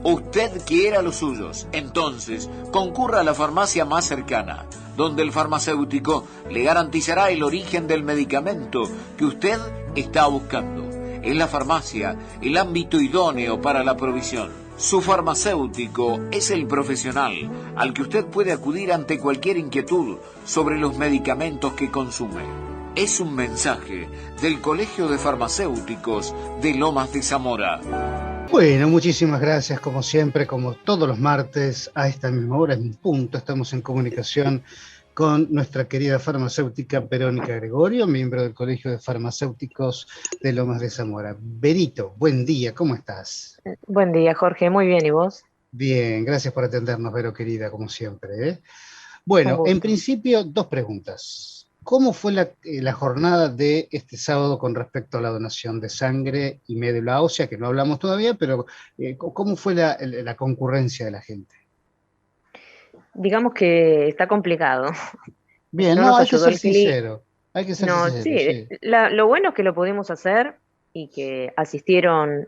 Usted quiera los suyos, entonces concurra a la farmacia más cercana, donde el farmacéutico le garantizará el origen del medicamento que usted está buscando. Es la farmacia el ámbito idóneo para la provisión. Su farmacéutico es el profesional al que usted puede acudir ante cualquier inquietud sobre los medicamentos que consume. Es un mensaje del Colegio de Farmacéuticos de Lomas de Zamora. Bueno, muchísimas gracias, como siempre, como todos los martes, a esta misma hora, en punto, estamos en comunicación con nuestra querida farmacéutica Verónica Gregorio, miembro del Colegio de Farmacéuticos de Lomas de Zamora. Berito, buen día, ¿cómo estás? Buen día, Jorge, muy bien, ¿y vos? Bien, gracias por atendernos, Vero, querida, como siempre, ¿eh? Bueno, en principio, dos preguntas. ¿Cómo fue la jornada de este sábado con respecto a la donación de sangre y médula ósea, que no hablamos todavía, pero ¿cómo fue la concurrencia de la gente? Digamos que está complicado. Bien, No no, nos hay que ayudó ser el clima. sincero, hay que ser No, sincero, sí, sí. lo bueno es que lo pudimos hacer y que asistieron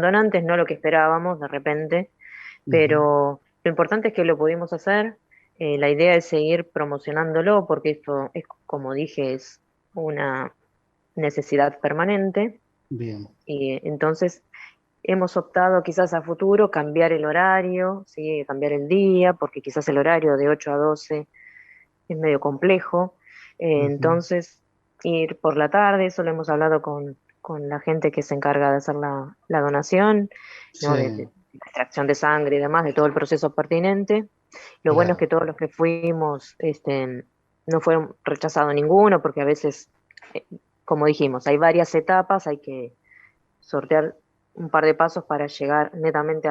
donantes, no lo que esperábamos de repente, Uh-huh. pero lo importante es que lo pudimos hacer. La idea es seguir promocionándolo porque esto es, como dije, es una necesidad permanente Bien, y entonces hemos optado quizás a futuro cambiar el horario, ¿sí? Cambiar el día, porque quizás el horario de 8 a 12 es medio complejo. uh-huh. Entonces, ir por la tarde, eso lo hemos hablado con la gente que se encarga de hacer la donación, ¿no? De Sí, la extracción de sangre y demás, de todo el proceso pertinente. Lo bueno es claro, que todos los que fuimos no fueron rechazados ninguno, porque a veces, eh, como dijimos, hay varias etapas, hay que sortear un par de pasos para llegar netamente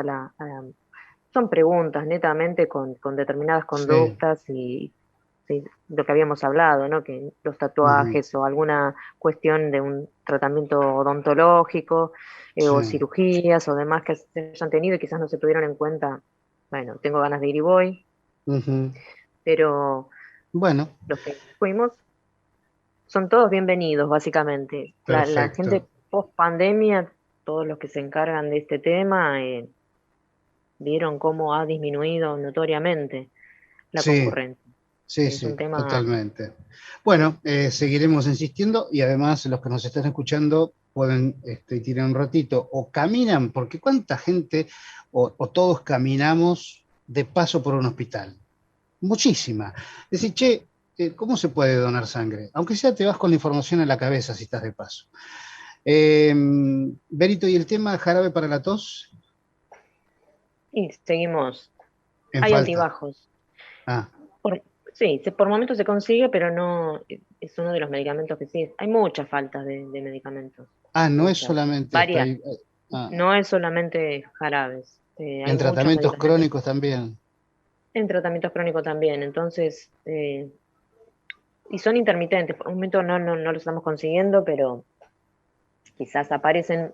son preguntas netamente con determinadas sí, conductas y sí, lo que habíamos hablado, ¿no? Que los uh-huh. tatuajes o alguna cuestión de un tratamiento odontológico o Sí, cirugías o demás que se hayan tenido y quizás no se tuvieron en cuenta. Bueno, tengo ganas de ir y voy, uh-huh. pero Bueno, los que fuimos son todos bienvenidos, básicamente. La gente perfecto. post pandemia, todos los que se encargan de este tema, vieron cómo ha disminuido notoriamente la Sí, concurrencia. sí, Es un sí, tema, totalmente. Bueno, seguiremos insistiendo y además los que nos están escuchando pueden tirar un ratito o caminan, porque cuánta gente o todos caminamos de paso por un hospital. Muchísima. Decir, che, ¿cómo se puede donar sangre? Aunque sea te vas con la información en la cabeza si estás de paso. Berito, ¿y el tema jarabe para la tos? y seguimos, En hay falta. altibajos. Ah, Por, sí, por momentos se consigue, pero no es uno de los medicamentos que sí. Hay muchas faltas de medicamentos, no es muchas, solamente varias. ah, No es solamente jarabes, hay en muchos tratamientos medicamentos crónicos también. en tratamientos crónicos también. Entonces, y son intermitentes. Por un momento no los estamos consiguiendo, pero quizás aparecen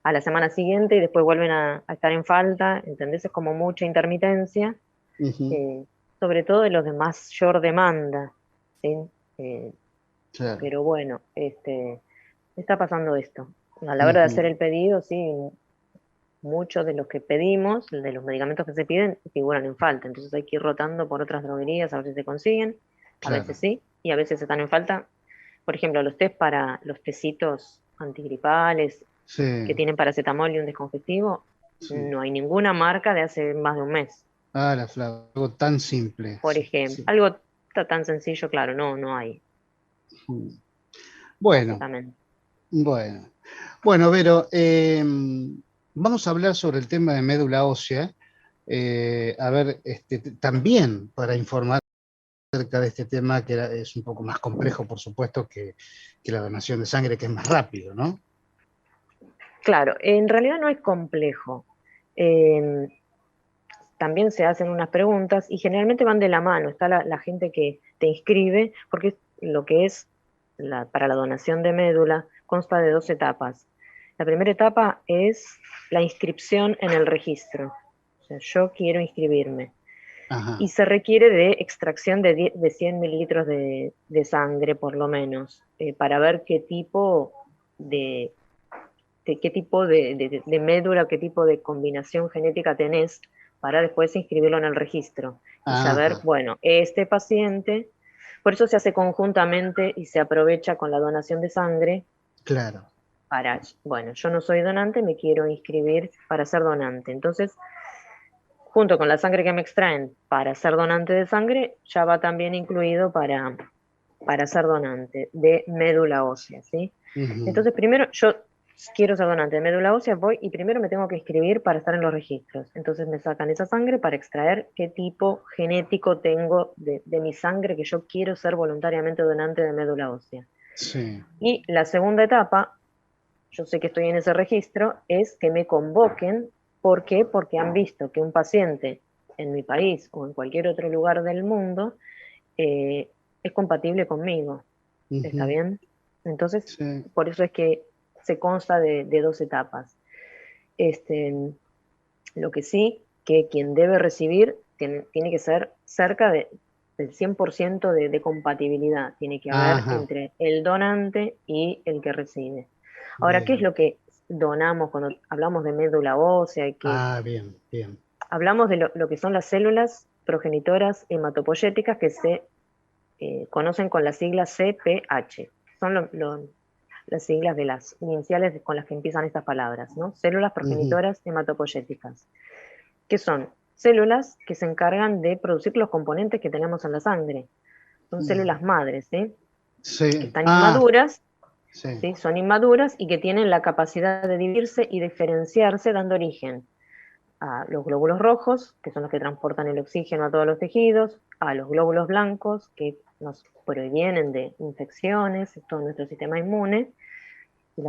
a la semana siguiente y después vuelven a estar en falta. ¿Entendés? Es como mucha intermitencia. Ujú, eh, Sobre todo de los de mayor demanda, ¿sí? Eh, claro. pero bueno, está pasando esto. A la hora de hacer Ujú, el pedido, sí, muchos de los que pedimos, de los medicamentos que se piden, figuran en falta. Entonces hay que ir rotando por otras droguerías a ver si se consiguen. A veces claro. sí, y a veces están en falta. Por ejemplo, los test para los tecitos antigripales que Sí, tienen paracetamol y un descongestivo, sí. no hay ninguna marca de hace más de un mes. La Flava, algo tan simple. Por Sí, ejemplo, sí. algo tan sencillo, claro, no hay, Mm. Bueno, básicamente. bueno. Bueno, Vero, vamos a hablar sobre el tema de médula ósea. A ver, también para informar acerca de este tema que es un poco más complejo, por supuesto, que la donación de sangre, que es más rápido, ¿no? Claro, en realidad no es complejo. Eh, También se hacen unas preguntas y generalmente van de la mano. Está la gente que te inscribe, porque lo que es para la donación de médula consta de dos etapas. La primera etapa es la inscripción en el registro. O sea, yo quiero inscribirme. Y Ajá, se requiere de extracción de 100 mililitros de sangre, por lo menos, para ver qué tipo de qué tipo de médula, qué tipo de combinación genética tenés para después inscribirlo en el registro y saber, Ajá, bueno, este paciente, por eso se hace conjuntamente y se aprovecha con la donación de sangre claro. para, bueno, yo no soy donante, me quiero inscribir para ser donante. Entonces, junto con la sangre que me extraen para ser donante de sangre, ya va también incluido para ser donante de médula ósea, ¿sí? Ujú. Entonces, primero, yo quiero ser donante de médula ósea, voy y primero me tengo que inscribir para estar en los registros. Entonces me sacan esa sangre para extraer qué tipo genético tengo de mi sangre que yo quiero ser voluntariamente donante de médula ósea. Sí. Y la segunda etapa, yo sé que estoy en ese registro, es que me convoquen. ¿Por qué? Porque han visto que un paciente en mi país o en cualquier otro lugar del mundo eh, es compatible conmigo. ¿Está Ujú. bien? Entonces, Sí. por eso es que se consta de dos etapas. Este, lo que sí, que quien debe recibir tiene que ser cerca del 100% de compatibilidad. Tiene que haber Ajá, entre el donante y el que recibe. Ahora, ¿qué es bien. lo que donamos cuando hablamos de médula ósea? Que Ah, bien, bien. hablamos de lo que son las células progenitoras hematopoyéticas que se conocen con la sigla CPH. Son las siglas de las iniciales con las que empiezan estas palabras, ¿no? Células Ujú. progenitoras hematopoyéticas, que son células que se encargan de producir los componentes que tenemos en la sangre. Son Mm. células madres, ¿sí? Que Sí. están Ah, inmaduras, sí. ¿sí? Son inmaduras y que tienen la capacidad de dividirse y diferenciarse, dando origen a los glóbulos rojos, que son los que transportan el oxígeno a todos los tejidos, a los glóbulos blancos, que nos previenen de infecciones, todo nuestro sistema inmune, y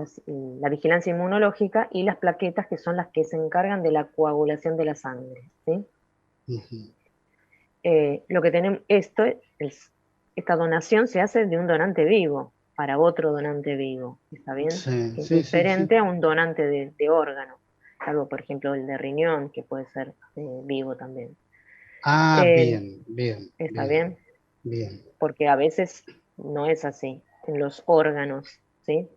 la vigilancia inmunológica, y las plaquetas, que son las que se encargan de la coagulación de la sangre. ¿Sí? Ujú. Lo que tenemos, esta donación se hace de un donante vivo para otro donante vivo, ¿está bien? Sí, Que es sí, sí, sí. diferente a un donante de órgano, salvo por ejemplo el de riñón, que puede ser vivo también. Ah, Eh, bien, bien, ¿Está bien, bien? bien. Porque a veces no es así en los órganos, ¿sí?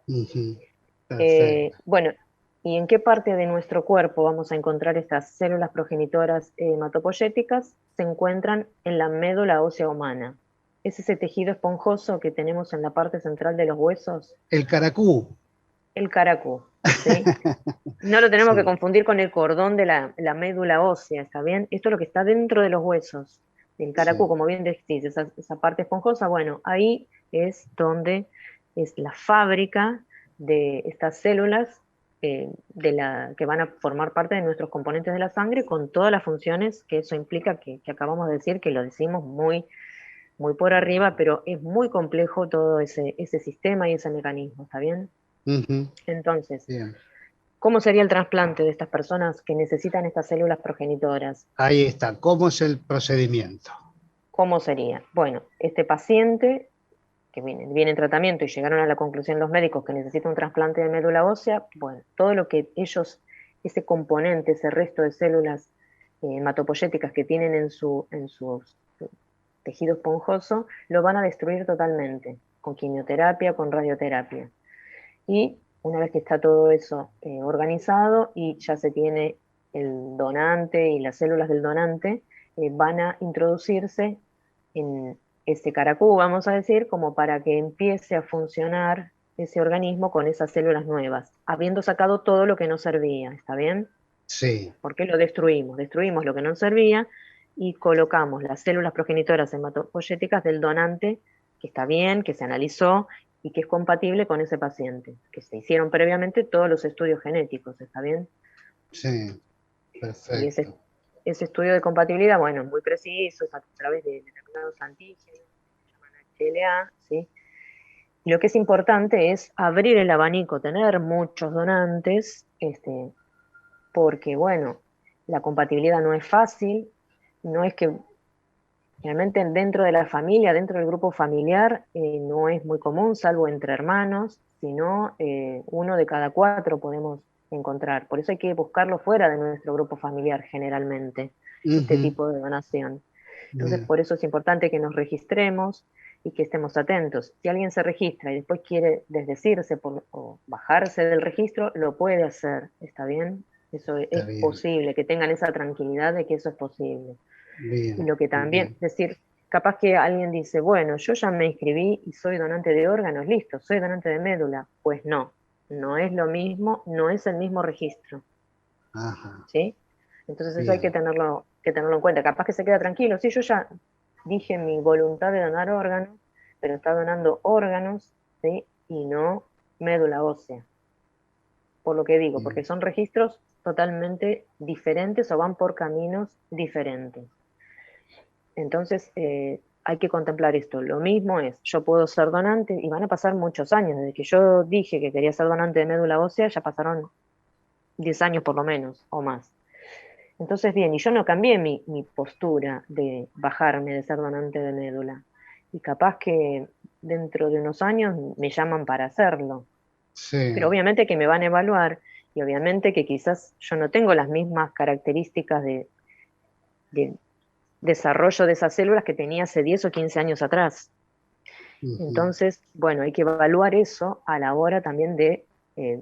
Ujú. Perfecto. Bueno, ¿y en qué parte de nuestro cuerpo vamos a encontrar estas células progenitoras hematopoyéticas? Se encuentran en la médula ósea humana. Es ese tejido esponjoso que tenemos en la parte central de los huesos, El caracú. el caracú, ¿sí? No lo tenemos que Sí, confundir con el cordón de la médula ósea, ¿está bien? Esto es lo que está dentro de los huesos. El caracú, sí. como bien decís, esa parte esponjosa, bueno, ahí es donde es la fábrica de estas células que van a formar parte de nuestros componentes de la sangre con todas las funciones que eso implica, que acabamos de decir, que lo decimos muy por arriba, pero es muy complejo todo ese sistema y ese mecanismo, ¿está bien? Ujú. Entonces, Bien. ¿cómo sería el trasplante de estas personas que necesitan estas células progenitoras? Ahí está. ¿Cómo es el procedimiento? ¿Cómo sería? Bueno, este paciente que viene en tratamiento y llegaron a la conclusión los médicos que necesita un trasplante de médula ósea, bueno, todo lo que ellos, ese componente, ese resto de células hematopoyéticas que tienen en su tejido esponjoso, lo van a destruir totalmente, con quimioterapia, con radioterapia. Y una vez que está todo eso organizado y ya se tiene el donante y las células del donante, van a introducirse en ese caracú, vamos a decir, como para que empiece a funcionar ese organismo con esas células nuevas, habiendo sacado todo lo que no servía, ¿está bien? Sí. Porque lo destruimos lo que no servía y colocamos las células progenitoras hematopoyéticas del donante, que está bien, que se analizó y que es compatible con ese paciente, que se hicieron previamente todos los estudios genéticos, ¿está bien? Sí. Y ese, Perfecto. ese estudio de compatibilidad, bueno, es muy preciso, es a través de determinados antígenos, que se llaman HLA, ¿sí? Y lo que es importante es abrir el abanico, tener muchos donantes, porque, bueno, la compatibilidad no es fácil, no es que realmente dentro de la familia, dentro del grupo familiar, no es muy común, salvo entre hermanos, sino uno de cada cuatro podemos encontrar. Por eso hay que buscarlo fuera de nuestro grupo familiar generalmente, este Ujú. tipo de donación. Entonces, Bien. por eso es importante que nos registremos y que estemos atentos. Si alguien se registra y después quiere desdecirse o bajarse del registro, lo puede hacer, ¿está bien? Eso Está es bien, posible, que tengan esa tranquilidad de que eso es posible. Y bien, lo que también, bien. es decir, capaz que alguien dice, bueno, yo ya me inscribí y soy donante de órganos, listo, soy donante de médula. Pues no, no es lo mismo, no es el mismo registro, Ajá, ¿sí? Entonces eso hay bien. que tenerlo en cuenta. Capaz que se queda tranquilo, sí, yo ya dije mi voluntad de donar órganos, pero está donando órganos, ¿sí? Y no médula ósea, por lo que digo, porque Bien. son registros totalmente diferentes o van por caminos diferentes. Entonces, hay que contemplar esto. Lo mismo es, yo puedo ser donante y van a pasar muchos años. Desde que yo dije que quería ser donante de médula ósea, ya pasaron 10 años por lo menos o más. Entonces, bien, y yo no cambié mi postura de bajarme de ser donante de médula. Y capaz que dentro de unos años me llaman para hacerlo. Pero Sí. obviamente que me van a evaluar y obviamente que quizás yo no tengo las mismas características de desarrollo de esas células que tenía hace 10 o 15 años atrás. Ujú. Entonces, bueno, hay que evaluar eso a la hora también de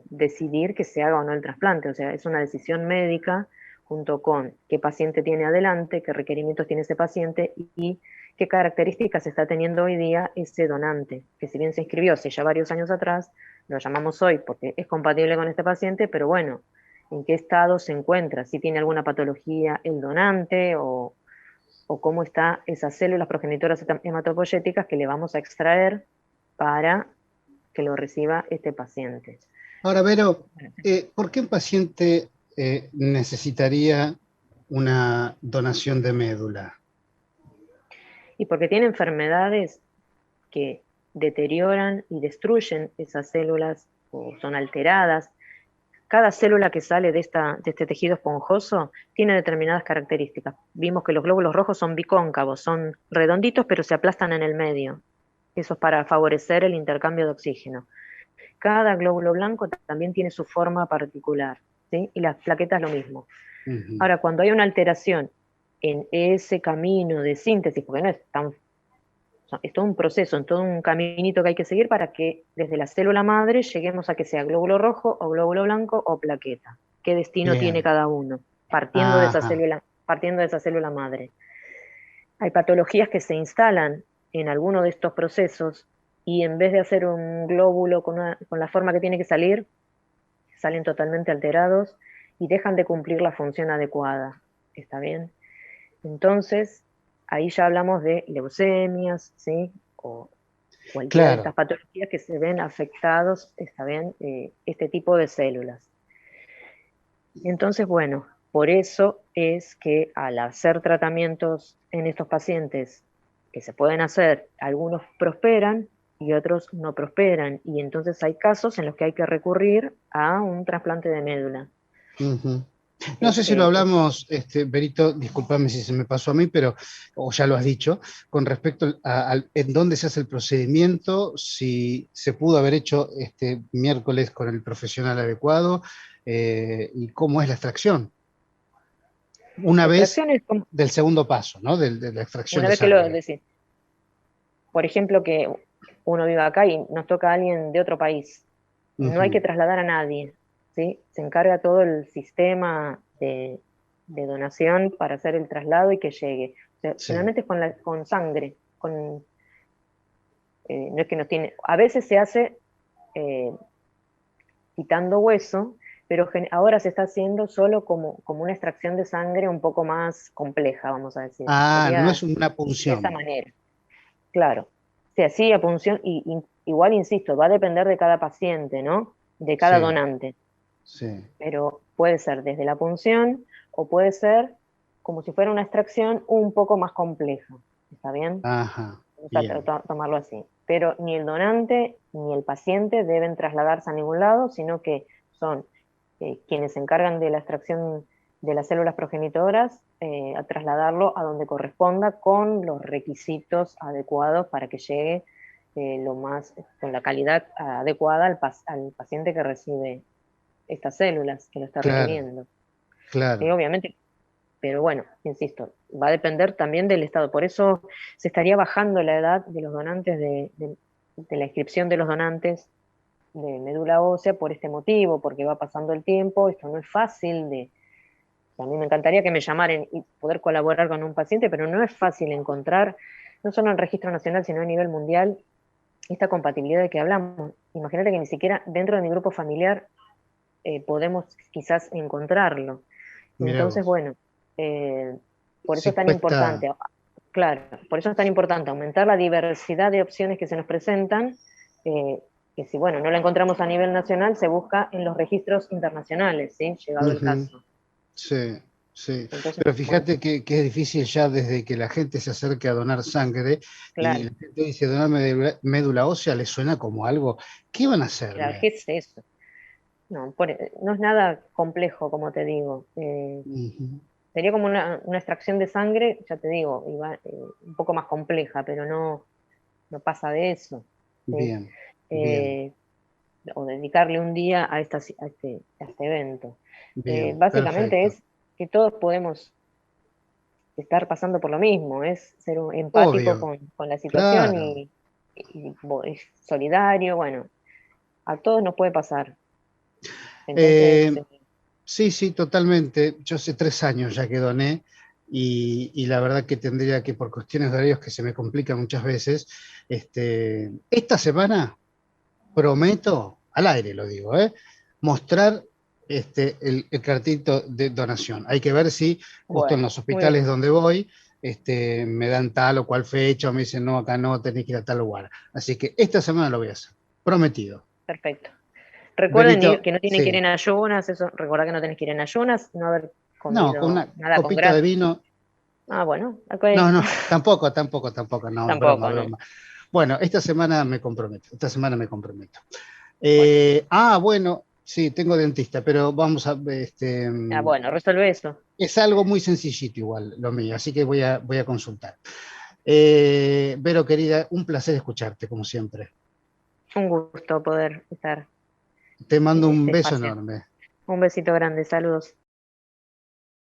decidir que se haga o no el trasplante. O sea, es una decisión médica junto con qué paciente tiene adelante, qué requerimientos tiene ese paciente y qué características está teniendo hoy día ese donante, que si bien se inscribió hace ya varios años atrás, lo llamamos hoy porque es compatible con este paciente, pero bueno, en qué estado se encuentra, si tiene alguna patología el donante o cómo están esas células progenitoras hematopoyéticas que le vamos a extraer para que lo reciba este paciente. Ahora, Vero, ¿por qué un paciente necesitaría una donación de médula? Y porque tiene enfermedades que deterioran y destruyen esas células o son alteradas. Cada célula que sale de este tejido esponjoso tiene determinadas características. Vimos que los glóbulos rojos son bicóncavos, son redonditos pero se aplastan en el medio. Eso es para favorecer el intercambio de oxígeno. Cada glóbulo blanco también tiene su forma particular, ¿sí? Y las plaquetas lo mismo. Ujú. Ahora, cuando hay una alteración en ese camino de síntesis, porque no es tan, es todo un proceso, en todo un caminito que hay que seguir para que desde la célula madre lleguemos a que sea glóbulo rojo o glóbulo blanco o plaqueta. ¿Qué destino tiene Bien. cada uno? Ajá. Partiendo de esa célula madre. Hay patologías que se instalan en alguno de estos procesos y en vez de hacer un glóbulo con la forma que tiene que salir, salen totalmente alterados y dejan de cumplir la función adecuada. ¿Está bien? Entonces, ahí ya hablamos de leucemias, ¿sí? O cualquiera de estas Claro. patologías que se ven afectados, ¿está bien? Este tipo de células. Entonces, bueno, por eso es que al hacer tratamientos en estos pacientes que se pueden hacer, algunos prosperan y otros no prosperan. Y entonces hay casos en los que hay que recurrir a un trasplante de médula. Ujú. No Es, sé si lo eh, hablamos, Berito, discúlpame si se me pasó a mí, pero, o ya lo has dicho, con respecto en dónde se hace el procedimiento, si se pudo haber hecho este miércoles con el profesional adecuado, y cómo es la extracción. Una la vez extracción es como, del segundo paso, ¿no? De la extracción una de vez que lo sangre. decís, por ejemplo, que uno viva acá y nos toca a alguien de otro país, no hay que Ujú. trasladar a nadie, ¿sí? Se encarga todo el sistema de donación para hacer el traslado y que llegue. O sea, Sí. generalmente es con sangre, no es que nos tiene, a veces se hace eh, quitando hueso, pero ahora se está haciendo solo como una extracción de sangre un poco más compleja, vamos a decir. Ah, no Sería es una de esa punción. manera. Claro, se hacía punción igual, insisto, va a depender de cada paciente, ¿no? De cada Sí, donante, sí. pero puede ser desde la punción o puede ser como si fuera una extracción un poco más compleja, ¿está bien? Ajá, Vamos a bien. tomarlo así. Pero ni el donante ni el paciente deben trasladarse a ningún lado, sino que son quienes se encargan de la extracción de las células progenitoras a trasladarlo a donde corresponda con los requisitos adecuados para que llegue con la calidad adecuada al paciente que recibe estas células, que lo está Claro, requiriendo. ¿Sí? claro. Obviamente pero bueno, insisto, va a depender también del Estado. Por eso se estaría bajando la edad de los donantes, de la inscripción de los donantes de médula ósea por este motivo, porque va pasando el tiempo, esto no es fácil a mí me encantaría que me llamaran y poder colaborar con un paciente, pero no es fácil encontrar, no solo en el registro nacional, sino a nivel mundial, esta compatibilidad de que hablamos. Imagínate que ni siquiera dentro de mi grupo familiar podemos quizás encontrarlo. Mirá Entonces, vos. bueno, por eso Sí, es tan cuesta. importante, claro, por eso es tan importante aumentar la diversidad de opciones que se nos presentan, eh, que si, bueno, no la encontramos a nivel nacional, se busca en los registros internacionales, ¿sí? Llegado el Ujú. caso. Sí, sí. Entonces, Pero bueno, fíjate que es difícil ya desde que la gente se acerque a donar sangre y claro, la gente dice donar médula ósea, le suena como algo. ¿Qué van a claro, hacerme? ¿qué es eso? No, no es nada complejo, como te digo. Ujú. Sería como una extracción de sangre, ya te digo, un poco más compleja, pero no pasa de eso, ¿sí? Bien, bien, Eh, o dedicarle un día a este evento. bien, Básicamente perfecto. es que todos podemos estar pasando por lo mismo, es ser empático Obvio, con la situación claro. y solidario, bueno, a todos nos puede pasar. Entonces, Eh, sí, sí, totalmente. Yo hace 3 años ya que doné y la verdad que tendría que, por cuestiones de horarios que se me complican muchas veces, esta semana prometo, al aire lo digo, mostrar el cartito de donación. Hay que ver si justo en bueno, los muy hospitales bien, donde voy me dan tal o cual fecha o me dicen, no, acá no, tenés que ir a tal lugar. Así que esta semana lo voy a hacer. Prometido. perfecto. Recuerden Benito, que no tienen que ir sí. en ayunas, eso, recordad que no tenés que ir en ayunas, no haber No, con comido una nada con copita de grasa. vino. Ah, bueno, ok. No, no, tampoco, tampoco, tampoco. No, es broma, Tampoco, ¿no? broma. Bueno, esta semana me comprometo. Esta semana me comprometo. Bueno, Bueno, sí, tengo dentista, pero vamos a, bueno, resuelve eso. es algo muy sencillito igual lo mío, así que voy a consultar. Vero, querida, un placer escucharte, como siempre. Un gusto poder estar Te mando en un este beso espacio. enorme. Un besito grande, saludos.